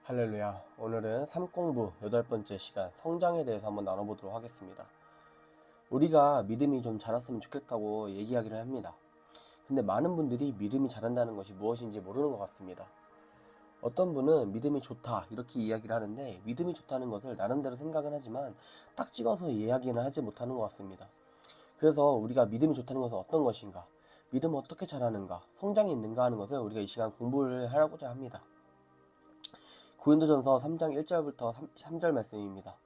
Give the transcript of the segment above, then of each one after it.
할렐루야. 오늘은 삶공부 8번째 시간 성장에 대해서 한번 나눠보도록 하겠습니다. 우리가 믿음이 좀 자랐으면 좋겠다고 얘기하기를 합니다. 근데 많은 분들이 믿음이 자란다는 것이 무엇인지 모르는 것 같습니다. 어떤 분은 믿음이 좋다 이렇게 이야기를 하는데 믿음이 좋다는 것을 나름대로 생각은 하지만 딱 찍어서 이야기는 하지 못하는 것 같습니다. 그래서 우리가 믿음이 좋다는 것은 어떤 것인가, 믿음은 어떻게 자라는가, 성장이 있는가 하는 것을 우리가 이 시간 공부를 하고자 합니다. 고린도전서 3장 1절부터 3절 말씀입니다.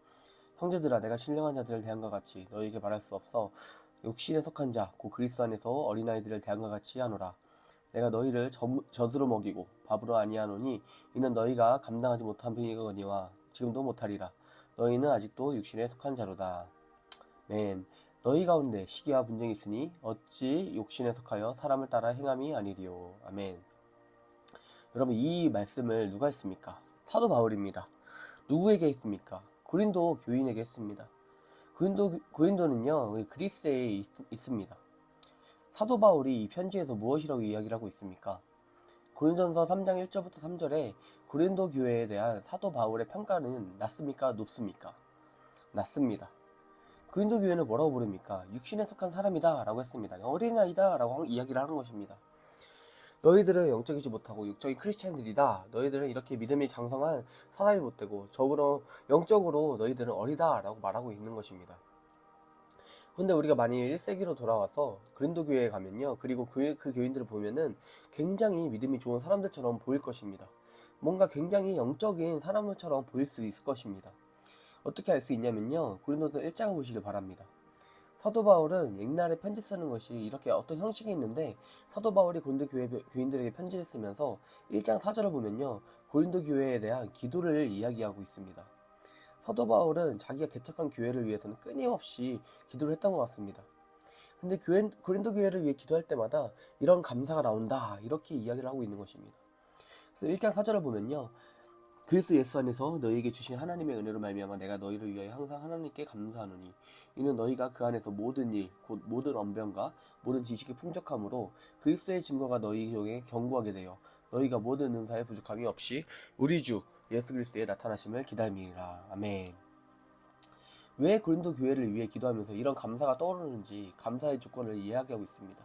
형제들아, 내가 신령한 자들을 대함과 같이 너희에게 말할 수 없어 육신에 속한 자, 곧 그리스도 안에서 어린아이들을 대함과 같이 하노라. 내가 너희를 젖으로 먹이고 밥으로 아니하노니 이는 너희가 감당하지 못한 병이거니와 지금도 못하리라. 너희는 아직도 육신에 속한 자로다. 맨 너희 가운데 시기와 분쟁이 있으니 어찌 욕심에 속하여 사람을 따라 행함이 아니리요. 아멘. 여러분, 이 말씀을 누가 했습니까? 사도 바울입니다. 누구에게 했습니까? 고린도 교인에게 했습니다. 고린도는요, 그리스에 있습니다. 사도 바울이 이 편지에서 무엇이라고 이야기를 하고 있습니까? 고린도전서 3장 1절부터 3절에 고린도 교회에 대한 사도 바울의 평가는 낮습니까? 높습니까? 낮습니다. 고린도 교회는 뭐라고 부릅니까? 육신에 속한 사람이다 라고 했습니다. 어린아이다 라고 이야기를 하는 것입니다. 너희들은 영적이지 못하고 육적인 크리스찬들이다. 너희들은 이렇게 믿음이 장성한 사람이 못되고 적으로 영적으로 너희들은 어리다 라고 말하고 있는 것입니다. 근데 우리가 만일 1세기로 돌아와서 그린도 교회에 가면요, 그리고 그 교인들을 보면은 굉장히 믿음이 좋은 사람들처럼 보일 것입니다. 뭔가 굉장히 영적인 사람들처럼 보일 수 있을 것입니다. 어떻게 알 수 있냐면요, 고린도서 1장을 보시길 바랍니다. 사도 바울은 옛날에 편지 쓰는 것이 이렇게 어떤 형식이 있는데, 사도 바울이 고린도 교인들에게 편지를 쓰면서 1장 4절을 보면요, 고린도 교회에 대한 기도를 이야기하고 있습니다. 사도 바울은 자기가 개척한 교회를 위해서는 끊임없이 기도를 했던 것 같습니다. 근데 고린도 교회를 위해 기도할 때마다 이런 감사가 나온다 이렇게 이야기를 하고 있는 것입니다. 그래서 1장 4절을 보면요, 그리스도 예수 안에서 너희에게 주신 하나님의 은혜로 말미암아 내가 너희를 위하여 항상 하나님께 감사하노니 이는 너희가 그 안에서 모든 일 곧 모든 언변과 모든 지식이 풍족함으로 그리스도의 증거가 너희 중에 견고하게 되어 너희가 모든 은사에 부족함이 없이 우리 주 예수 그리스도의 나타나심을 기다림이라. 아멘. 왜 고린도 교회를 위해 기도하면서 이런 감사가 떠오르는지 감사의 조건을 이야기하고 있습니다.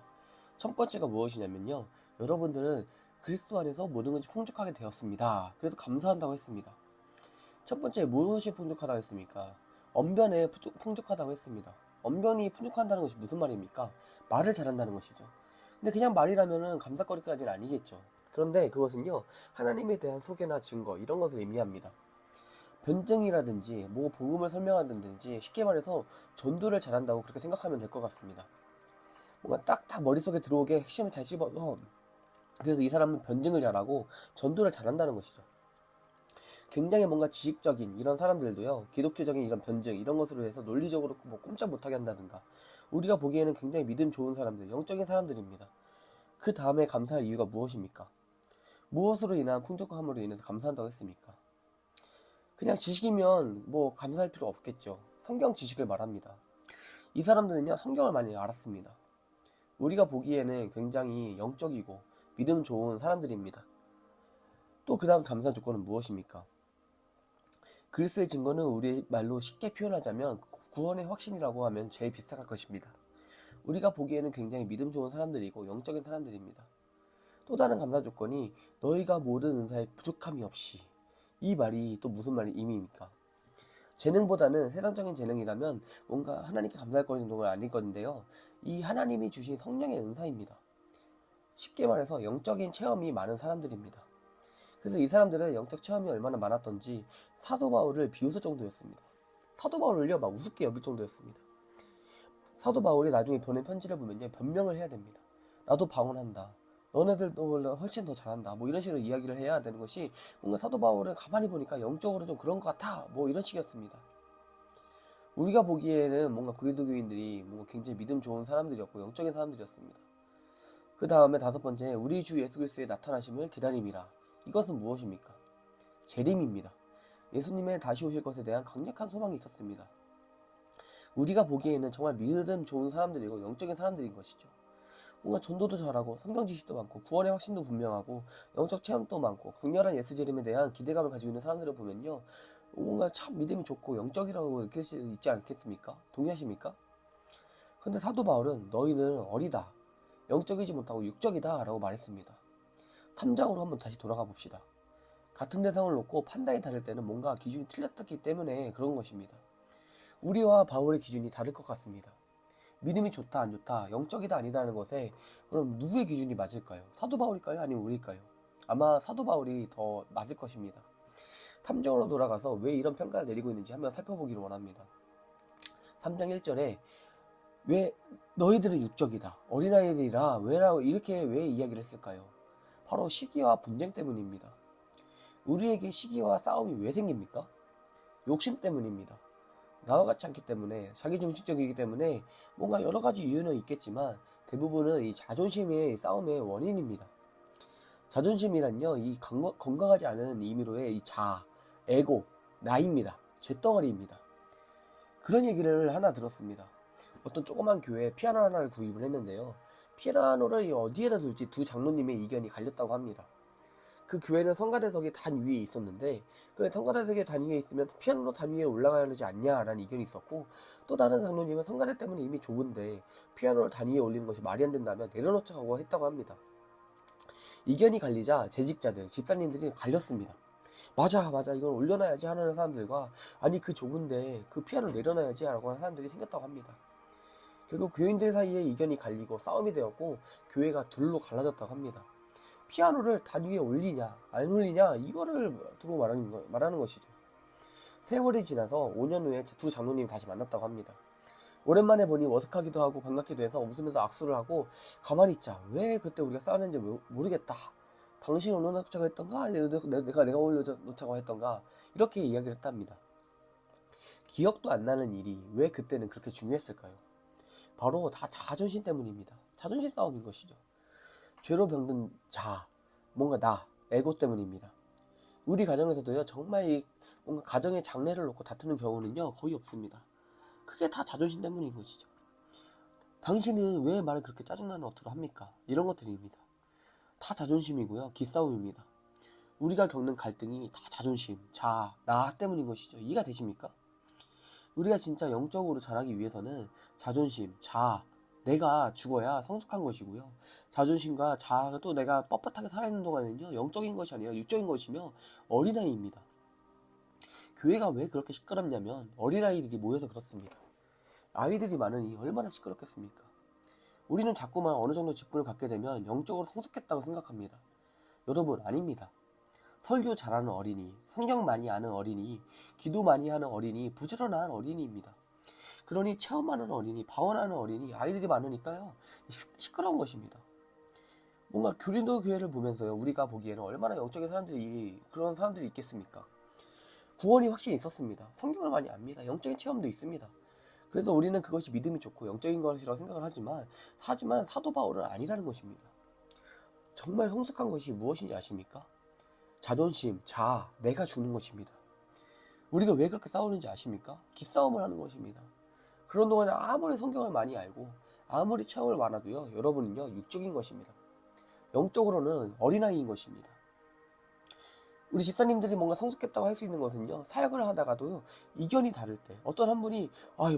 첫 번째가 무엇이냐면요, 여러분들은 그리스도 안에서 모든 것이 풍족하게 되었습니다. 그래서 감사한다고 했습니다. 첫 번째, 무엇이 풍족하다고 했습니까? 언변에 풍족하다고 했습니다. 언변이 풍족한다는 것이 무슨 말입니까? 말을 잘한다는 것이죠. 근데 그냥 말이라면 감사거리까지는 아니겠죠. 그런데 그것은요, 하나님에 대한 소개나 증거 이런 것을 의미합니다. 변증이라든지 뭐 복음을 설명한다든지 쉽게 말해서 전도를 잘한다고 그렇게 생각하면 될 것 같습니다. 뭔가 딱딱 머릿속에 들어오게 핵심을 잘 씹어서, 그래서 이 사람은 변증을 잘하고 전도를 잘한다는 것이죠. 굉장히 뭔가 지식적인 이런 사람들도요, 기독교적인 이런 변증 이런 것으로 해서 논리적으로 뭐 꼼짝 못하게 한다든가, 우리가 보기에는 굉장히 믿음 좋은 사람들, 영적인 사람들입니다. 그 다음에 감사할 이유가 무엇입니까? 무엇으로 인한 풍족함으로 인해서 감사한다고 했습니까? 그냥 지식이면 뭐 감사할 필요 없겠죠. 성경 지식을 말합니다. 이 사람들은요, 성경을 많이 알았습니다. 우리가 보기에는 굉장히 영적이고 믿음 좋은 사람들입니다. 또 그 다음 감사 조건은 무엇입니까? 그리스도의 증거는 우리 말로 쉽게 표현하자면 구원의 확신이라고 하면 제일 비슷할 것입니다. 우리가 보기에는 굉장히 믿음 좋은 사람들이고 영적인 사람들입니다. 또 다른 감사 조건이 너희가 모든 은사에 부족함이 없이, 이 말이 또 무슨 의미입니까? 재능보다는 세상적인 재능이라면 뭔가 하나님께 감사할 거는 정도가 아닐 건데요, 이 하나님이 주신 성령의 은사입니다. 쉽게 말해서 영적인 체험이 많은 사람들입니다. 그래서 이 사람들은 영적 체험이 얼마나 많았던지 사도 바울을 비웃을 정도였습니다. 사도 바울을요, 막 우습게 여길 정도였습니다. 사도 바울이 나중에 보낸 편지를 보면요, 변명을 해야 됩니다. 나도 방언한다, 너네들도 훨씬 더 잘한다, 뭐 이런 식으로 이야기를 해야 되는 것이, 뭔가 사도 바울을 가만히 보니까 영적으로 좀 그런 것 같아, 뭐 이런 식이었습니다. 우리가 보기에는 뭔가 고린도 교인들이 뭔가 굉장히 믿음 좋은 사람들이었고 영적인 사람들이었습니다. 그 다음에 다섯 번째, 우리 주 예수 그리스도의 나타나심을 기다림이라. 이것은 무엇입니까? 재림입니다. 예수님의 다시 오실 것에 대한 강력한 소망이 있었습니다. 우리가 보기에는 정말 믿음 좋은 사람들이고 영적인 사람들인 것이죠. 뭔가 전도도 잘하고 성경 지식도 많고 구원의 확신도 분명하고 영적 체험도 많고 강렬한 예수 재림에 대한 기대감을 가지고 있는 사람들을 보면요, 뭔가 참 믿음이 좋고 영적이라고 느낄 수 있지 않겠습니까? 동의하십니까? 근데 사도 바울은 너희는 어리다, 영적이지 못하고 육적이다 라고 말했습니다. 3장으로 한번 다시 돌아가 봅시다. 같은 대상을 놓고 판단이 다를 때는 뭔가 기준이 틀렸기 때문에 그런 것입니다. 우리와 바울의 기준이 다를 것 같습니다. 믿음이 좋다 안 좋다, 영적이다 아니다라는 것에 그럼 누구의 기준이 맞을까요? 사도 바울일까요? 아니면 우리일까요? 아마 사도 바울이 더 맞을 것입니다. 3장으로 돌아가서 왜 이런 평가를 내리고 있는지 한번 살펴보기를 원합니다. 3장 1절에 왜 너희들은 육적이다, 어린아이들이라 왜라고 이렇게 왜 이야기를 했을까요? 바로 시기와 분쟁 때문입니다. 우리에게 시기와 싸움이 왜 생깁니까? 욕심 때문입니다. 나와 같지 않기 때문에, 자기중심적이기 때문에 뭔가 여러 가지 이유는 있겠지만 대부분은 이 자존심의 싸움의 원인입니다. 자존심이란요, 이 건강하지 않은 의미로의 이 자아, 에고, 나입니다. 쇳덩어리입니다. 그런 얘기를 하나 들었습니다. 어떤 조그만 교회에 피아노 하나를 구입을 했는데요, 피아노를 어디에다 둘지 두 장로님의 의견이 갈렸다고 합니다. 그 교회는 성가대석이 단 위에 있었는데, 그래 성가대석이 단 위에 있으면 피아노로 단 위에 올라가야 하지 않냐라는 의견이 있었고, 또 다른 장로님은 성가대 때문에 이미 좁은데 피아노를 단 위에 올리는 것이 말이 안 된다면 내려놓자고 했다고 합니다. 의견이 갈리자 재직자들, 집사님들이 갈렸습니다. 맞아 이건 올려놔야지 하는 사람들과, 아니 그 좁은데 그 피아노를 내려놔야지 라고 하는 사람들이 생겼다고 합니다. 결국 교인들 사이에 의견이 갈리고 싸움이 되었고 교회가 둘로 갈라졌다고 합니다. 피아노를 단 위에 올리냐 안 올리냐 이거를 두고 말하는 것이죠. 세월이 지나서 5년 후에 두 장로님이 다시 만났다고 합니다. 오랜만에 보니 어색하기도 하고 반갑기도 해서 웃으면서 악수를 하고, 가만히 있자, 왜 그때 우리가 싸웠는지 모르겠다, 당신이 올려놓자고 했던가 내가 올려놓자고 했던가, 이렇게 이야기를 했답니다. 기억도 안 나는 일이 왜 그때는 그렇게 중요했을까요? 바로 다 자존심 때문입니다. 자존심 싸움인 것이죠. 죄로 병든 뭔가 에고 때문입니다. 우리 가정에서도요, 정말 뭔가 가정의 장래를 놓고 다투는 경우는요, 거의 없습니다. 그게 다 자존심 때문인 것이죠. 당신은 왜 말을 그렇게 짜증나는 어투로 합니까? 이런 것들입니다. 다 자존심이고요, 기싸움입니다. 우리가 겪는 갈등이 다 자존심, 나 때문인 것이죠. 이해가 되십니까? 우리가 진짜 영적으로 자라기 위해서는 자존심, 내가 죽어야 성숙한 것이고요. 자존심과 자아가 또 내가 뻣뻣하게 살아있는 동안은요, 영적인 것이 아니라 육적인 것이며 어린아이입니다. 교회가 왜 그렇게 시끄럽냐면 어린아이들이 모여서 그렇습니다. 아이들이 많으니 얼마나 시끄럽겠습니까? 우리는 자꾸만 어느 정도 직분을 갖게 되면 영적으로 성숙했다고 생각합니다. 여러분, 아닙니다. 설교 잘하는 어린이, 성경 많이 아는 어린이, 기도 많이 하는 어린이, 부지런한 어린이입니다. 그러니 체험하는 어린이, 방언하는 어린이, 아이들이 많으니까요, 시끄러운 것입니다. 뭔가 교린도 교회를 보면서요, 우리가 보기에는 얼마나 영적인 그런 사람들이 있겠습니까? 구원이 확실히 있었습니다. 성경을 많이 압니다. 영적인 체험도 있습니다. 그래서 우리는 그것이 믿음이 좋고 영적인 것이라고 생각을 하지만 사도 바울은 아니라는 것입니다. 정말 성숙한 것이 무엇인지 아십니까? 자존심, 내가 죽는 것입니다. 우리가 왜 그렇게 싸우는지 아십니까? 기싸움을 하는 것입니다. 그런 동안에 아무리 성경을 많이 알고 아무리 체험을 많아도요, 여러분은요, 육적인 것입니다. 영적으로는 어린아이인 것입니다. 우리 집사님들이 뭔가 성숙했다고 할 수 있는 것은요, 사역을 하다가도요, 의견이 다를 때 어떤 한 분이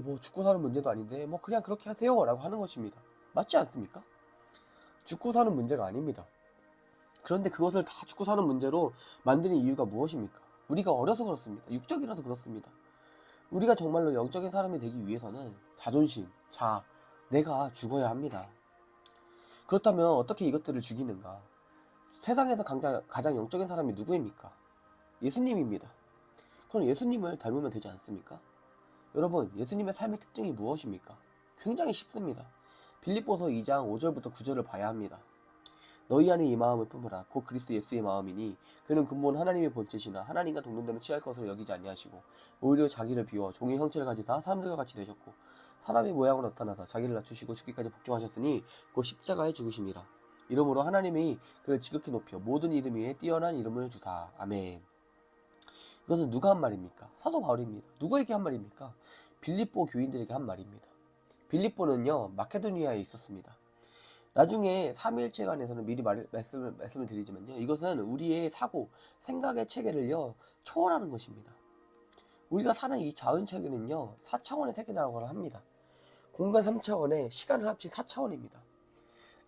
뭐 죽고 사는 문제도 아닌데 뭐 그냥 그렇게 하세요 라고 하는 것입니다. 맞지 않습니까? 죽고 사는 문제가 아닙니다. 그런데 그것을 다 죽고 사는 문제로 만드는 이유가 무엇입니까? 우리가 어려서 그렇습니다. 육적이라서 그렇습니다. 우리가 정말로 영적인 사람이 되기 위해서는 자존심, 내가 죽어야 합니다. 그렇다면 어떻게 이것들을 죽이는가? 세상에서 가장 영적인 사람이 누구입니까? 예수님입니다. 그럼 예수님을 닮으면 되지 않습니까? 여러분, 예수님의 삶의 특징이 무엇입니까? 굉장히 쉽습니다. 빌립보서 2장 5절부터 9절을 봐야 합니다. 너희 안에 이 마음을 품으라. 곧 그리스도 예수의 마음이니 그는 근본 하나님의 본체시나 하나님과 동등됨을 취할 것으로 여기지 아니하시고 오히려 자기를 비워 종의 형체를 가지사 사람들과 같이 되셨고 사람의 모양으로 나타나서 자기를 낮추시고 죽기까지 복종하셨으니 곧 십자가에 죽으심이라. 이러므로 하나님이 그를 지극히 높여 모든 이름 위에 뛰어난 이름을 주사. 아멘. 이것은 누가 한 말입니까? 사도 바울입니다. 누구에게 한 말입니까? 빌립보 교인들에게 한 말입니다. 빌립보는요, 마케도니아에 있었습니다. 나중에 삼위일체 관해서는 미리 말씀을 드리지만요. 이것은 우리의 사고, 생각의 체계를요, 초월하는 것입니다. 우리가 사는 이 자연체계는요, 4차원의 세계라고 합니다. 공간 3차원에 시간을 합친 4차원입니다.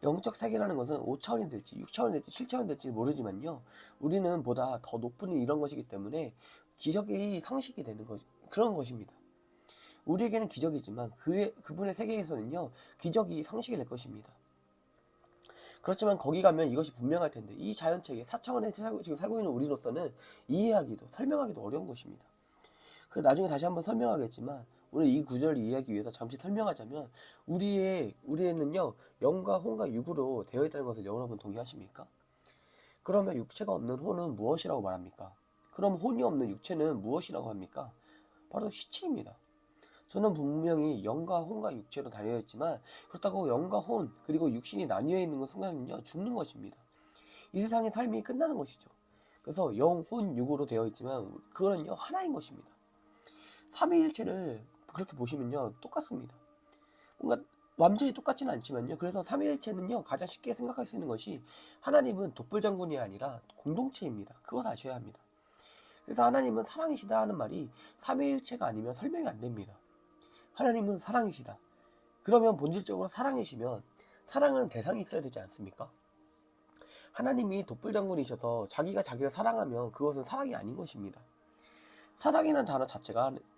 영적 세계라는 것은 5차원이 될지 6차원이 될지 7차원이 될지 모르지만요. 우리는 보다 더 높은 이런 것이기 때문에 기적이 상식이 되는 그런 것입니다. 우리에게는 기적이지만 그분의 세계에서는요. 기적이 상식이 될 것입니다. 그렇지만 거기 가면 이것이 분명할 텐데 이 자연체계 4차원에 지금 살고 있는 우리로서는 이해하기도 설명하기도 어려운 것입니다. 그래서 나중에 다시 한번 설명하겠지만 오늘 이 구절을 이해하기 위해서 잠시 설명하자면 우리에는요 영과 혼과 육으로 되어 있다는 것을 여러분 동의하십니까? 그러면 육체가 없는 혼은 무엇이라고 말합니까? 그럼 혼이 없는 육체는 무엇이라고 합니까? 바로 시체입니다. 저는 분명히 영과 혼과 육체로 나뉘어 있지만 그렇다고 영과 혼 그리고 육신이 나뉘어 있는 순간은요 죽는 것입니다. 이 세상의 삶이 끝나는 것이죠. 그래서 영, 혼, 육으로 되어 있지만 그거는요 하나인 것입니다. 삼위일체를 그렇게 보시면요 똑같습니다. 뭔가 완전히 똑같지는 않지만요. 그래서 삼위일체는요 가장 쉽게 생각할 수 있는 것이 하나님은 독불장군이 아니라 공동체입니다. 그것 아셔야 합니다. 그래서 하나님은 사랑이시다 하는 말이 삼위일체가 아니면 설명이 안 됩니다. 하나님은 사랑이시다. 그러면 본질적으로 사랑이시면 사랑은 대상이 있어야 되지 않습니까? 하나님이 독불장군이셔서 자기가 자기를 사랑하면 그것은 사랑이 아닌 것입니다. 사랑이라는 단어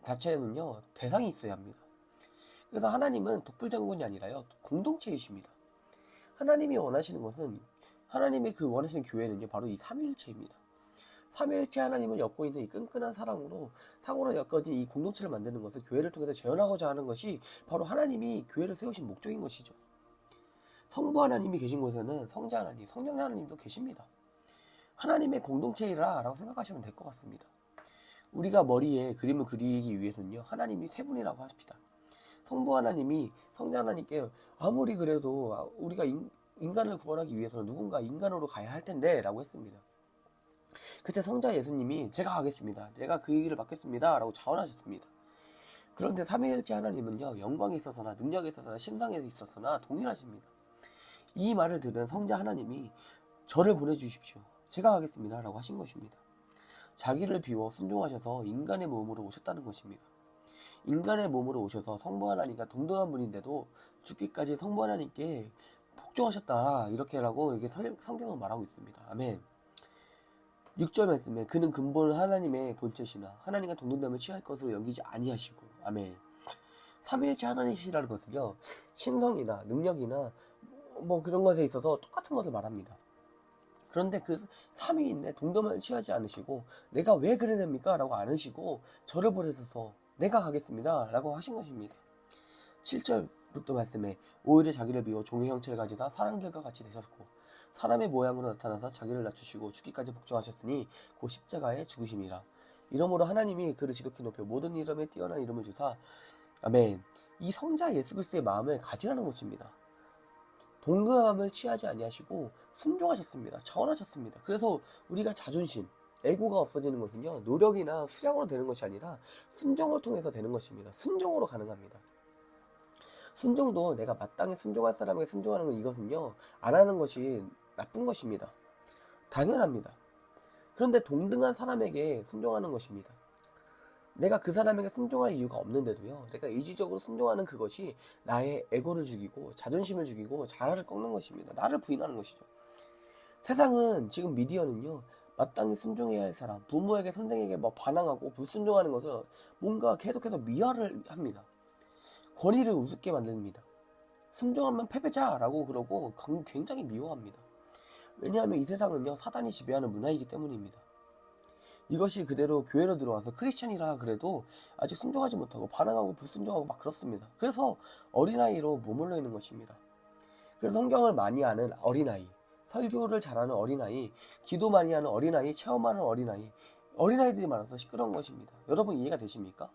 자체는요 대상이 있어야 합니다. 그래서 하나님은 독불장군이 아니라요 공동체이십니다. 하나님이 원하시는 것은 하나님의 그 원하시는 교회는요 바로 이 삼위일체입니다. 삼위일체 하나님을 엮고 있는 이 끈끈한 사랑으로 엮어진 이 공동체를 만드는 것을 교회를 통해서 재현하고자 하는 것이 바로 하나님이 교회를 세우신 목적인 것이죠. 성부 하나님이 계신 곳에는 성자 하나님, 성령 하나님도 계십니다. 하나님의 공동체이라 라고 생각하시면 될 것 같습니다. 우리가 머리에 그림을 그리기 위해서는요 하나님이 세 분이라고 하십시다. 성부 하나님이 성자 하나님께 아무리 그래도 우리가 인간을 구원하기 위해서는 누군가 인간으로 가야 할 텐데 라고 했습니다. 그때 성자 예수님이 제가 가겠습니다. 제가 그 일을 맡겠습니다. 라고 자원하셨습니다. 그런데 삼위일체 하나님은요 영광에 있어서나 능력에 있어서나 신성에 있어서나 동일하십니다. 이 말을 들은 성자 하나님이 저를 보내주십시오. 제가 가겠습니다. 라고 하신 것입니다. 자기를 비워 순종하셔서 인간의 몸으로 오셨다는 것입니다. 인간의 몸으로 오셔서 성부 하나님과 동등한 분인데도 죽기까지 성부 하나님께 복종하셨다. 이렇게라고 이게 성경은 말하고 있습니다. 아멘. 6절 말씀에 그는 근본 하나님의 본체시나 하나님과 동등됨을 취할 것으로 여기지 아니하시고 아멘. 삼위일체 하나님이시라는 것은요 신성이나 능력이나 뭐 그런 것에 있어서 똑같은 것을 말합니다. 그런데 그 삼위인데 동등함을 취하지 않으시고 내가 왜 그래야 됩니까? 라고 안 하시고 저를 보내셔서 내가 가겠습니다. 라고 하신 것입니다. 7절부터 말씀에 오히려 자기를 비워 종의 형체를 가지사 사람들과 같이 되셨고 사람의 모양으로 나타나서 자기를 낮추시고 죽기까지 복종하셨으니 곧 십자가에 죽으심이라. 이러므로 하나님이 그를 지극히 높여 모든 이름에 뛰어난 이름을 주사 아멘. 이 성자 예수 그리스도의 마음을 가지라는 것입니다. 동등함을 취하지 아니하시고 순종하셨습니다. 자원하셨습니다. 그래서 우리가 자존심, 에고가 없어지는 것은요 노력이나 수량으로 되는 것이 아니라 순종을 통해서 되는 것입니다. 순종으로 가능합니다. 순종도 내가 마땅히 순종할 사람에게 순종하는 것 이것은요 안 하는 것이 나쁜 것입니다. 당연합니다. 그런데 동등한 사람에게 순종하는 것입니다. 내가 그 사람에게 순종할 이유가 없는데도요 내가 의지적으로 순종하는 그것이 나의 에고를 죽이고 자존심을 죽이고 자아를 꺾는 것입니다. 나를 부인하는 것이죠. 세상은 지금 미디어는요 마땅히 순종해야 할 사람, 부모에게 선생에게 반항하고 불순종하는 것을 뭔가 계속해서 미화를 합니다. 권위를 우습게 만듭니다. 순종하면 패배자라고 그러고 굉장히 미워합니다. 왜냐하면 이 세상은요 사단이 지배하는 문화이기 때문입니다. 이것이 그대로 교회로 들어와서 크리스찬이라 그래도 아직 순종하지 못하고 반항하고 불순종하고 막 그렇습니다. 그래서 어린아이로 머물러 있는 것입니다. 그래서 성경을 많이 아는 어린아이, 설교를 잘하는 어린아이, 기도 많이 하는 어린아이, 체험하는 어린아이들이 많아서 시끄러운 것입니다. 여러분 이해가 되십니까?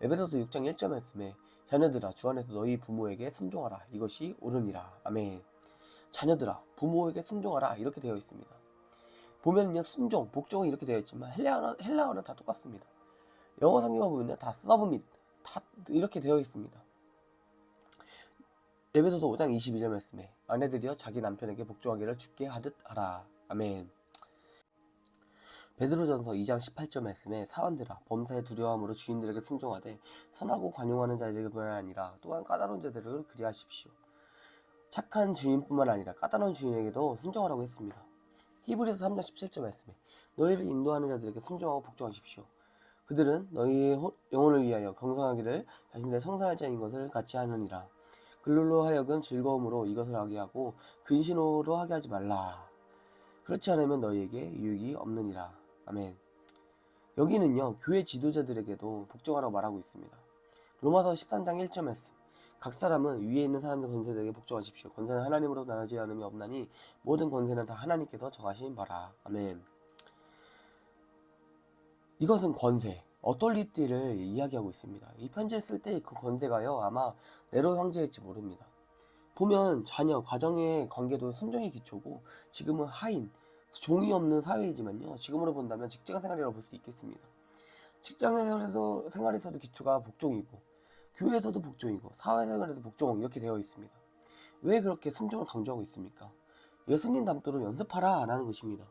에베소서 6장 1절 말씀에 자녀들아 주 안에서 너희 부모에게 순종하라. 이것이 옳으니라. 아멘. 자녀들아 부모에게 순종하라. 이렇게 되어 있습니다. 보면요 순종, 복종은 이렇게 되어 있지만 헬라어는 다 똑같습니다. 영어 성경을 보면요 다 서브밋, 다 이렇게 되어 있습니다. 에베소서 5장 22절 말씀에 아내들이여 자기 남편에게 복종하기를 주께 하듯 하라. 아멘. 베드로전서 2장 18절 말씀에 사원들아 범사의 두려움으로 주인들에게 순종하되 선하고 관용하는 자들뿐만 아니라 또한 까다로운 자들을 그리하십시오. 착한 주인뿐만 아니라 까다로운 주인에게도 순종하라고 했습니다. 히브리서 3장 17절 말씀에 너희를 인도하는 자들에게 순종하고 복종하십시오. 그들은 너희의 영혼을 위하여 경성하기를 자신들의 성사할 자인 것을 같이 하느니라. 그들로 하여금 즐거움으로 이것을 하게 하고 근신으로 하게 하지 말라. 그렇지 않으면 너희에게 유익이 없느니라. 아멘. 여기는요 교회 지도자들에게도 복종하라고 말하고 있습니다. 로마서 13장 1절 말씀 각 사람은 위에 있는 사람들 권세들에게 복종하십시오. 권세는 하나님으로 나눠지 않음이 없나니 모든 권세는 다 하나님께서 정하신 바라. 아멘. 이것은 권세, 어톨리티를 이야기하고 있습니다. 이 편지를 쓸 때 그 권세가요 아마 네로 형제일지 모릅니다. 보면 자녀, 가정의 관계도 순종의 기초고 지금은 하인, 종이 없는 사회이지만요 지금으로 본다면 직장 생활이라고 볼 수 있겠습니다. 직장 생활에서도 기초가 복종이고 교회에서도 복종이고 사회생활에서 복종 이렇게 되어 있습니다. 왜 그렇게 순종을 강조하고 있습니까? 예수님 닮도록 연습하라 라는 것입니다.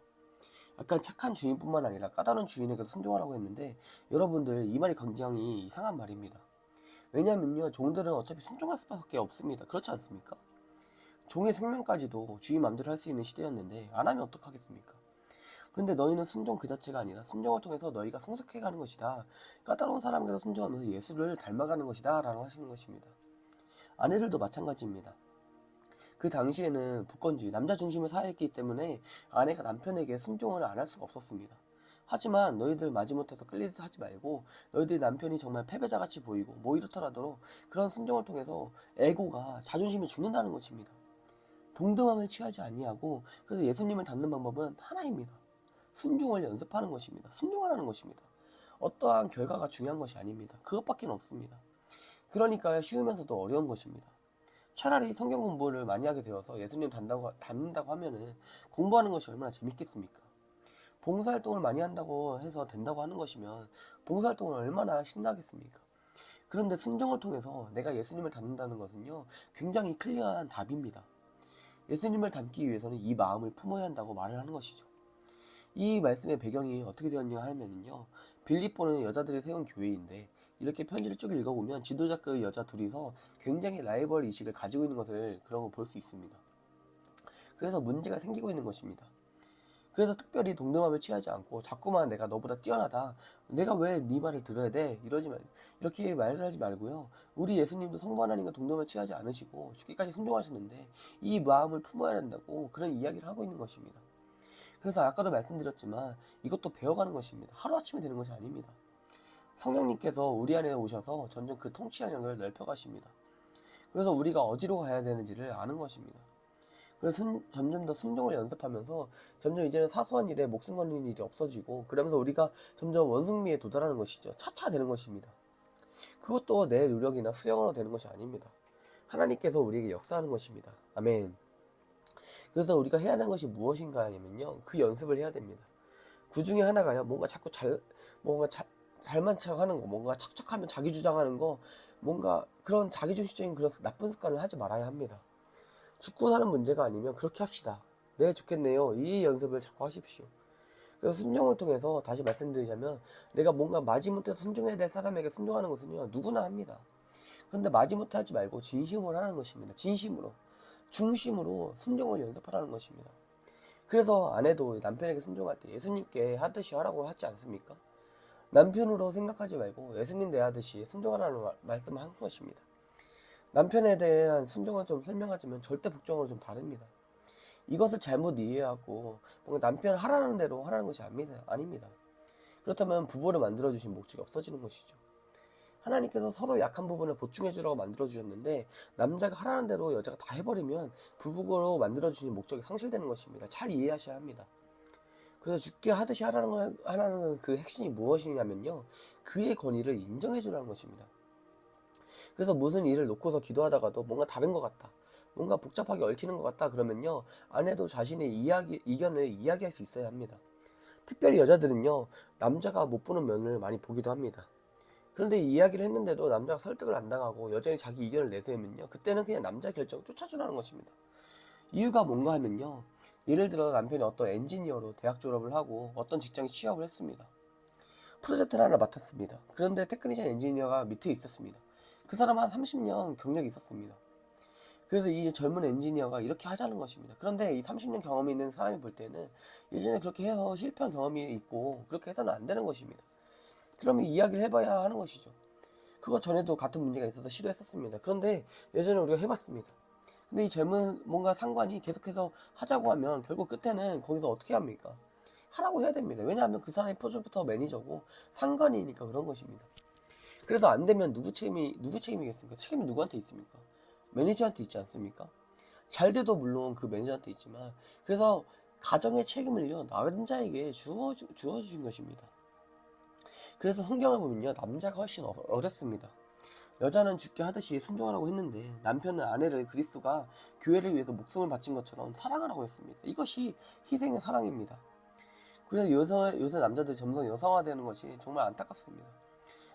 약간 착한 주인뿐만 아니라 까다로운 주인에게도 순종하라고 했는데 여러분들 이 말이 굉장히 이상한 말입니다. 왜냐면요 종들은 어차피 순종할 수밖에 없습니다. 그렇지 않습니까? 종의 생명까지도 주인 맘대로 할 수 있는 시대였는데 안 하면 어떡하겠습니까? 그런데 너희는 순종 그 자체가 아니라 순종을 통해서 너희가 성숙해가는 것이다. 까다로운 사람에게도 순종하면서 예수를 닮아가는 것이다 라고 하시는 것입니다. 아내들도 마찬가지입니다. 그 당시에는 부권주의, 남자 중심의 사회였기 때문에 아내가 남편에게 순종을 안 할 수가 없었습니다. 하지만 너희들 마지못해서 끌리듯 하지 말고 너희들 남편이 정말 패배자같이 보이고 뭐 이렇더라도 그런 순종을 통해서 에고가 자존심이 죽는다는 것입니다. 동등함을 취하지 아니하고 그래서 예수님을 닮는 방법은 하나입니다. 순종을 연습하는 것입니다. 순종하라는 것입니다. 어떠한 결과가 중요한 것이 아닙니다. 그것밖에 없습니다. 그러니까 쉬우면서도 어려운 것입니다. 차라리 성경 공부를 많이 하게 되어서 예수님 닮는다고 하면은 공부하는 것이 얼마나 재밌겠습니까? 봉사활동을 많이 한다고 해서 된다고 하는 것이면 봉사활동을 얼마나 신나겠습니까? 그런데 순종을 통해서 내가 예수님을 닮는다는 것은요 굉장히 클리어한 답입니다. 예수님을 닮기 위해서는 이 마음을 품어야 한다고 말을 하는 것이죠. 이 말씀의 배경이 어떻게 되었냐 하면요 빌립보는 여자들이 세운 교회인데 이렇게 편지를 쭉 읽어보면 지도자급 여자 둘이서 굉장히 라이벌 의식을 가지고 있는 것을 그런 거 볼 수 있습니다. 그래서 문제가 생기고 있는 것입니다. 그래서 특별히 동등함을 취하지 않고 자꾸만 내가 너보다 뛰어나다, 내가 왜 네 말을 들어야 돼, 이렇게 말을 하지 말고요. 우리 예수님도 성부 하나님과 동등함을 취하지 않으시고 죽기까지 순종하셨는데 이 마음을 품어야 한다고 그런 이야기를 하고 있는 것입니다. 그래서 아까도 말씀드렸지만 이것도 배워가는 것입니다. 하루아침에 되는 것이 아닙니다. 성령님께서 우리 안에 오셔서 점점 그 통치 영역을 넓혀가십니다. 그래서 우리가 어디로 가야 되는지를 아는 것입니다. 그래서 점점 더 순종을 연습하면서 점점 이제는 사소한 일에 목숨 걸리는 일이 없어지고 그러면서 우리가 점점 원숭미에 도달하는 것이죠. 차차 되는 것입니다. 그것도 내 노력이나 수영으로 되는 것이 아닙니다. 하나님께서 우리에게 역사하는 것입니다. 아멘. 그래서 우리가 해야 하는 것이 무엇인가 하면요 그 연습을 해야 됩니다. 그 중에 하나가요 뭔가 자꾸 잘만 척하는 거, 뭔가 척척하면 자기 주장하는 거, 뭔가 그런 자기중심적인 그런 나쁜 습관을 하지 말아야 합니다. 죽고 사는 문제가 아니면 그렇게 합시다. 네, 좋겠네요. 이 연습을 자꾸 하십시오. 그래서 순종을 통해서 다시 말씀드리자면 내가 뭔가 마지못해서 순종해야 될 사람에게 순종하는 것은요 누구나 합니다. 그런데 마지못해 하지 말고 진심으로 하는 것입니다. 진심으로, 중심으로 순종을 연습하라는 것입니다. 그래서 아내도 남편에게 순종할 때 예수님께 하듯이 하라고 하지 않습니까? 남편으로 생각하지 말고 예수님 대하듯이 순종하라는 말씀을 한 것입니다. 남편에 대한 순종을 좀 설명하자면 절대 복종으로 좀 다릅니다. 이것을 잘못 이해하고 뭔가 남편 하라는 대로 하라는 것이 아닙니다. 그렇다면 부부를 만들어주신 목적이 없어지는 것이죠. 하나님께서 서로 약한 부분을 보충해주라고 만들어주셨는데 남자가 하라는 대로 여자가 다 해버리면 부부로 만들어주신 목적이 상실되는 것입니다. 잘 이해하셔야 합니다. 그래서 죽게 하듯이 하라는 그 핵심이 무엇이냐면요 그의 권위를 인정해 주라는 것입니다. 그래서 무슨 일을 놓고서 기도하다가도 뭔가 다른 것 같다, 뭔가 복잡하게 얽히는 것 같다 그러면요 아내도 자신의 이견을 이야기할 수 있어야 합니다. 특별히 여자들은요 남자가 못 보는 면을 많이 보기도 합니다. 그런데 이 이야기를 했는데도 남자가 설득을 안 당하고 여전히 자기 의견을 내세우면요, 그때는 그냥 남자 결정을 쫓아주라는 것입니다. 이유가 뭔가 하면요, 예를 들어 남편이 어떤 엔지니어로 대학 졸업을 하고 어떤 직장에 취업을 했습니다. 프로젝트를 하나 맡았습니다. 그런데 테크니션 엔지니어가 밑에 있었습니다. 그 사람은 한 30년 경력이 있었습니다. 그래서 이 젊은 엔지니어가 이렇게 하자는 것입니다. 그런데 이 30년 경험이 있는 사람이 볼 때는 예전에 그렇게 해서 실패한 경험이 있고 그렇게 해서는 안 되는 것입니다. 그러면 이야기를 해봐야 하는 것이죠. 그거 전에도 같은 문제가 있어서 시도했었습니다. 그런데 예전에 우리가 해봤습니다. 근데 이 젊은 뭔가 상관이 계속해서 하자고 하면 결국 끝에는 거기서 어떻게 합니까? 하라고 해야 됩니다. 왜냐하면 그 사람이 프로젝터 매니저고 상관이니까 그런 것입니다. 그래서 안 되면 누구 책임이겠습니까? 책임이 누구한테 있습니까? 매니저한테 있지 않습니까? 잘 돼도 물론 그 매니저한테 있지만, 그래서 가정의 책임을요, 남자에게 주어주신 것입니다. 그래서 성경을 보면요, 남자가 훨씬 어렵습니다. 여자는 죽게 하듯이 순종하라고 했는데 남편은 아내를 그리스도가 교회를 위해서 목숨을 바친 것처럼 사랑하라고 했습니다. 이것이 희생의 사랑입니다. 그래서 요새 남자들이 점점 여성화되는 것이 정말 안타깝습니다.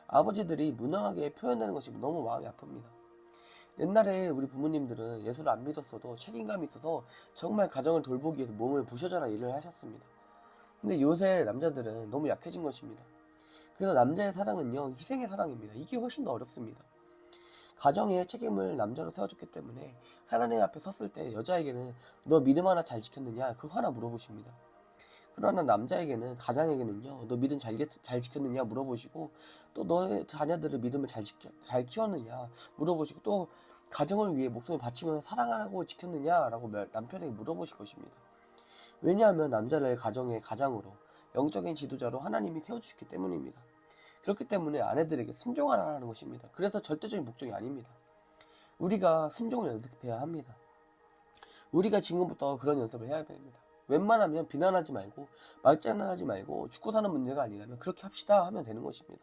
아버지들이 무능하게 표현하는 것이 너무 마음이 아픕니다. 옛날에 우리 부모님들은 예수를 안 믿었어도 책임감이 있어서 정말 가정을 돌보기 위해서 몸을 부셔져라 일을 하셨습니다. 근데 요새 남자들은 너무 약해진 것입니다. 그래서 남자의 사랑은요, 희생의 사랑입니다. 이게 훨씬 더 어렵습니다. 가정의 책임을 남자로 세워줬기 때문에 하나님 앞에 섰을 때 여자에게는 너 믿음 하나 잘 지켰느냐, 그거 하나 물어보십니다. 그러나 남자에게는, 가장에게는요, 너 믿음 잘 지켰느냐 물어보시고, 또 너의 자녀들을 믿음을 잘 키웠느냐 물어보시고, 또 가정을 위해 목숨을 바치면서 사랑하고 지켰느냐라고 남편에게 물어보실 것입니다. 왜냐하면 남자를 가정의 가장으로, 영적인 지도자로 하나님이 세워주셨기 때문입니다. 그렇기 때문에 아내들에게 순종하라는 것입니다. 그래서 절대적인 목적이 아닙니다. 우리가 순종을 연습해야 합니다. 우리가 지금부터 그런 연습을 해야 됩니다. 웬만하면 비난하지 말고 말장난하지 말고 죽고 사는 문제가 아니라면 그렇게 합시다 하면 되는 것입니다.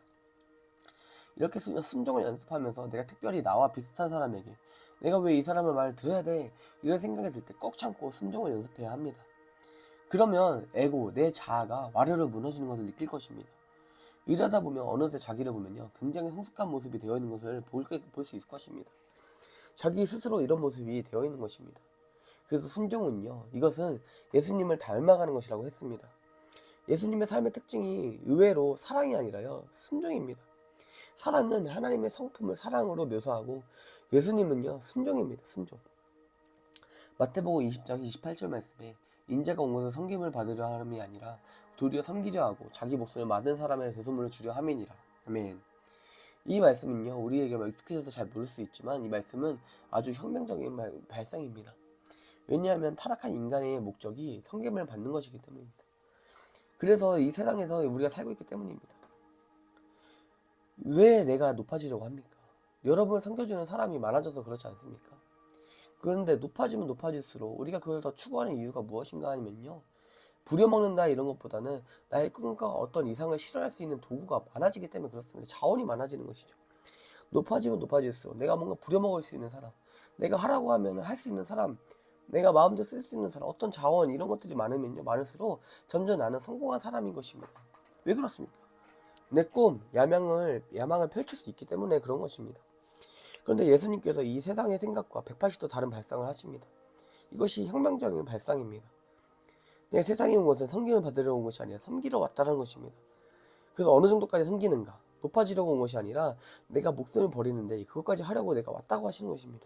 이렇게 순종을 연습하면서 내가 특별히 나와 비슷한 사람에게 내가 왜 이 사람의 말을 들어야 돼? 이런 생각이 들 때 꼭 참고 순종을 연습해야 합니다. 그러면 에고, 내 자아가 와르르 무너지는 것을 느낄 것입니다. 이러다 보면 어느새 자기를 보면요, 굉장히 성숙한 모습이 되어 있는 것을 볼 수 있을 것입니다. 자기 스스로 이런 모습이 되어 있는 것입니다. 그래서 순종은요, 이것은 예수님을 닮아가는 것이라고 했습니다. 예수님의 삶의 특징이 의외로 사랑이 아니라요, 순종입니다. 사랑은 하나님의 성품을 사랑으로 묘사하고 예수님은요, 순종입니다. 순종. 마태복음 20장 28절 말씀에 인자가 온 것은 섬김을 받으려 함이 아니라 도리어 섬기려 하고 자기 목숨을 많은 사람의 대소문을 주려 함이니라. 아멘. 이 말씀은요, 우리에게 익숙해져서 잘 모를 수 있지만 이 말씀은 아주 혁명적인 발상입니다. 왜냐하면 타락한 인간의 목적이 섬김을 받는 것이기 때문입니다. 그래서 이 세상에서 우리가 살고 있기 때문입니다. 왜 내가 높아지려고 합니까? 여러분을 섬겨주는 사람이 많아져서 그렇지 않습니까? 그런데 높아지면 높아질수록 우리가 그걸 더 추구하는 이유가 무엇인가 하면요, 부려먹는다 이런 것보다는 나의 꿈과 어떤 이상을 실현할 수 있는 도구가 많아지기 때문에 그렇습니다. 자원이 많아지는 것이죠. 높아지면 높아질수록 내가 뭔가 부려먹을 수 있는 사람, 내가 하라고 하면 할 수 있는 사람, 내가 마음대로 쓸 수 있는 사람, 어떤 자원 이런 것들이 많으면요, 많을수록 점점 나는 성공한 사람인 것입니다. 왜 그렇습니까? 내 꿈, 야망을 펼칠 수 있기 때문에 그런 것입니다. 그런데 예수님께서 이 세상의 생각과 180도 다른 발상을 하십니다. 이것이 혁명적인 발상입니다. 내가 세상에 온 것은 섬김을 받으러 온 것이 아니라 섬기러 왔다는 것입니다. 그래서 어느 정도까지 섬기는가? 높아지려고 온 것이 아니라 내가 목숨을 버리는데 그것까지 하려고 내가 왔다고 하시는 것입니다.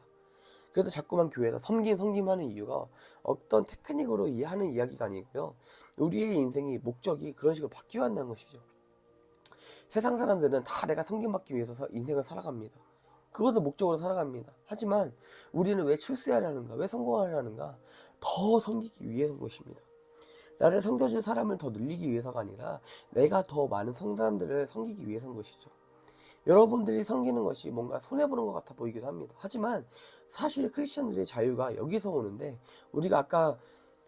그래서 자꾸만 교회에서 섬김 하는 이유가 어떤 테크닉으로 이해하는 이야기가 아니고요, 우리의 인생이 목적이 그런 식으로 바뀌어야 한다는 것이죠. 세상 사람들은 다 내가 섬김받기 위해서 인생을 살아갑니다. 그것도 목적으로 살아갑니다. 하지만 우리는 왜 출세하려는가, 왜 성공하려는가? 더 섬기기 위해서인 것입니다. 나를 섬겨줄 사람을 더 늘리기 위해서가 아니라 내가 더 많은 사람들을 섬기기 위해서인 것이죠. 여러분들이 섬기는 것이 뭔가 손해보는 것 같아 보이기도 합니다. 하지만 사실 크리스천들의 자유가 여기서 오는데, 우리가 아까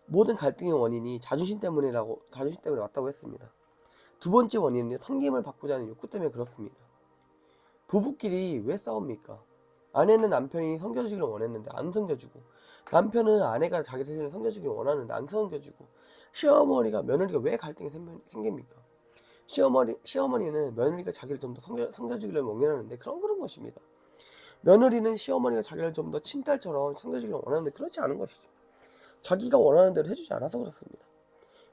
모든 갈등의 원인이 자존심 때문에 왔다고 했습니다. 두 번째 원인은 섬김을 받고자 하는 욕구 때문에 그렇습니다. 부부끼리 왜 싸웁니까? 아내는 남편이 섬겨주기를 원했는데 안 섬겨주고, 남편은 아내가 자기 자신을 섬겨주기를 원하는데 안 섬겨주고, 시어머니가 며느리가 왜 갈등이 생깁니까? 시어머니는 며느리가 자기를 좀 더 섬겨주기를 원하는데 그런 것입니다. 며느리는 시어머니가 자기를 좀 더 친딸처럼 섬겨주기를 원하는데 그렇지 않은 것이죠. 자기가 원하는 대로 해주지 않아서 그렇습니다.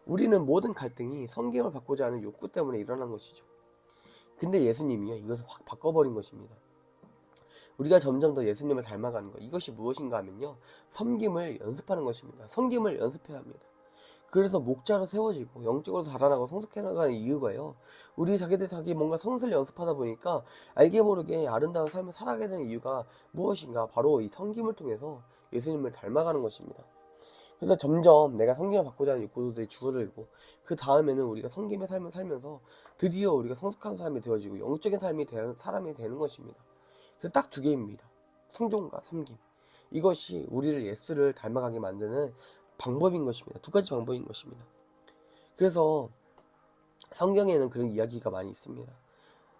우리는 모든 갈등이 섬김을 받고자 하는 욕구 때문에 일어난 것이죠. 근데 예수님이요, 이것을 확 바꿔버린 것입니다. 우리가 점점 더 예수님을 닮아가는 것, 이것이 무엇인가 하면요, 섬김을 연습하는 것입니다. 섬김을 연습해야 합니다. 그래서 목자로 세워지고 영적으로 자라나고 성숙해나가는 이유가요, 우리 자기 뭔가 성수를 연습하다 보니까 알게 모르게 아름다운 삶을 살아가게 되는 이유가 무엇인가, 바로 이 섬김을 통해서 예수님을 닮아가는 것입니다. 그래서 점점 내가 섬김을 받고자 하는 욕구들이 줄어들고, 그 다음에는 우리가 섬김의 삶을 살면서 드디어 우리가 성숙한 사람이 되어지고 영적인 삶이 되는 사람이 되는 것입니다. 그래서 딱 두 개입니다. 성종과 섬김. 이것이 우리를 예수를 닮아가게 만드는 방법인 것입니다. 두 가지 방법인 것입니다. 그래서 성경에는 그런 이야기가 많이 있습니다.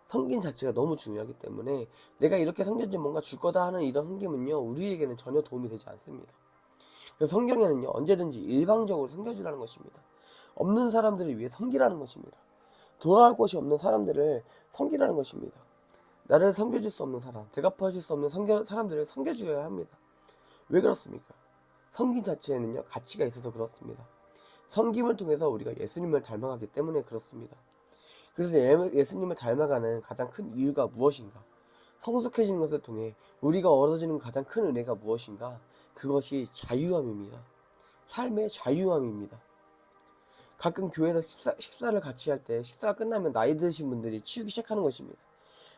섬김 자체가 너무 중요하기 때문에 내가 이렇게 섬겨주면 뭔가 줄 거다 하는 이런 섬김은요, 우리에게는 전혀 도움이 되지 않습니다. 그래서 성경에는요, 언제든지 일방적으로 섬겨주라는 것입니다. 없는 사람들을 위해 섬기라는 것입니다. 돌아갈 곳이 없는 사람들을 섬기라는 것입니다. 나를 섬겨줄 수 없는 사람, 대갚아줄 수 없는 사람들을 섬겨줘야 합니다. 왜 그렇습니까? 섬김 자체에는요, 가치가 있어서 그렇습니다. 섬김을 통해서 우리가 예수님을 닮아가기 때문에 그렇습니다. 그래서 예수님을 닮아가는 가장 큰 이유가 무엇인가? 성숙해지는 것을 통해 우리가 얻어지는 가장 큰 은혜가 무엇인가? 그것이 자유함입니다. 삶의 자유함입니다. 가끔 교회에서 식사를 같이 할 때 식사가 끝나면 나이 드신 분들이 치우기 시작하는 것입니다.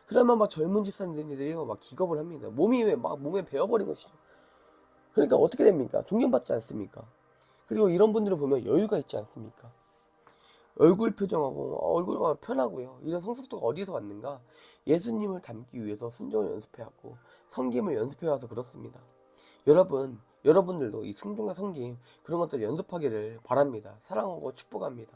그러면 막 젊은 집사님들이 막 기겁을 합니다. 몸에 배어버린 것이죠. 그러니까 어떻게 됩니까? 존경받지 않습니까? 그리고 이런 분들을 보면 여유가 있지 않습니까? 얼굴 표정하고 얼굴만 편하고요. 이런 성숙도가 어디서 왔는가? 예수님을 닮기 위해서 순종을 연습해왔고 섬김을 연습해와서 그렇습니다. 여러분들도 이 순종과 섬김, 그런 것들을 연습하기를 바랍니다. 사랑하고 축복합니다.